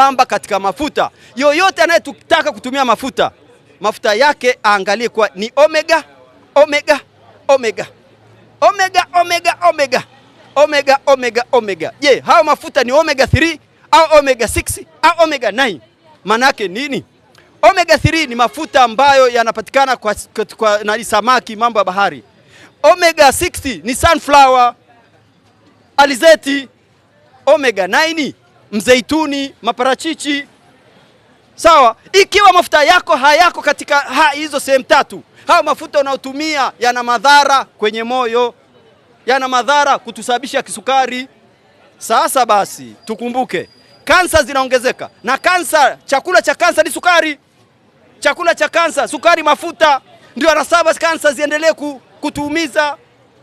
Pamba katika mafuta. Yoyote anayetaka kutumia mafuta yake aangalie kwa ni omega, omega, omega. Omega, omega, omega. Omega, omega, omega. Je, hao mafuta ni omega 3 au omega 6 au omega 9? Maana yake nini? Omega 3 ni mafuta ambayo yanapatikana kwa na samaki, mambo ya bahari. Omega 6 ni sunflower, alizeti. Omega 9 mzeituni, maparachichi. Sawa? Ikiwa mafuta yako hayako katika hizo sehemu tatu, hao mafuta unayotumia yana madhara kwenye moyo, yana madhara kutusababisha kisukari. Sasa basi tukumbuke, kansa zinaongezeka, na kansa, chakula cha kansa ni sukari. Chakula cha kansa, sukari, mafuta ndio anasababisha kansa ziendelee kutuumiza.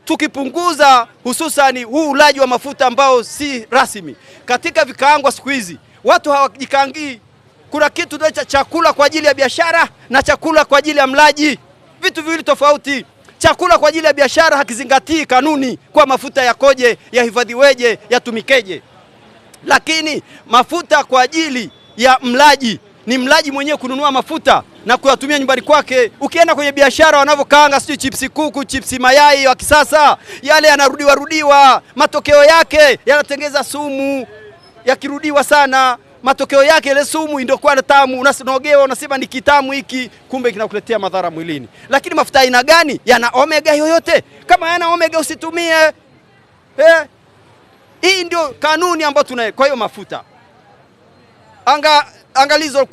Tukipunguza hususani huu ulaji wa mafuta ambao si rasmi. Katika vikaangwa siku hizi watu hawajikaangii. Kuna kitu cha chakula kwa ajili ya biashara na chakula kwa ajili ya mlaji, vitu viwili tofauti. Chakula kwa ajili ya biashara hakizingatii kanuni kwa mafuta yakoje, yahifadhiweje, yatumikeje. Lakini mafuta kwa ajili ya mlaji ni mlaji mwenyewe kununua mafuta na kuyatumia nyumbani kwake. Ukienda kwenye biashara wanavyokaanga sio chipsi kuku, chipsi mayai wa kisasa, yale yanarudiwa, matokeo yake yanatengeza sumu. Yakirudiwa sana, matokeo yake ile sumu ndio kwa tamu, unasinogewa, unasema ni kitamu hiki, kumbe kinakuletea madhara mwilini. Lakini mafuta aina gani? Yana omega yoyote? Kama yana omega usitumie. Hii ndio kanuni ambayo tunayo. Kwa hiyo mafuta angalizo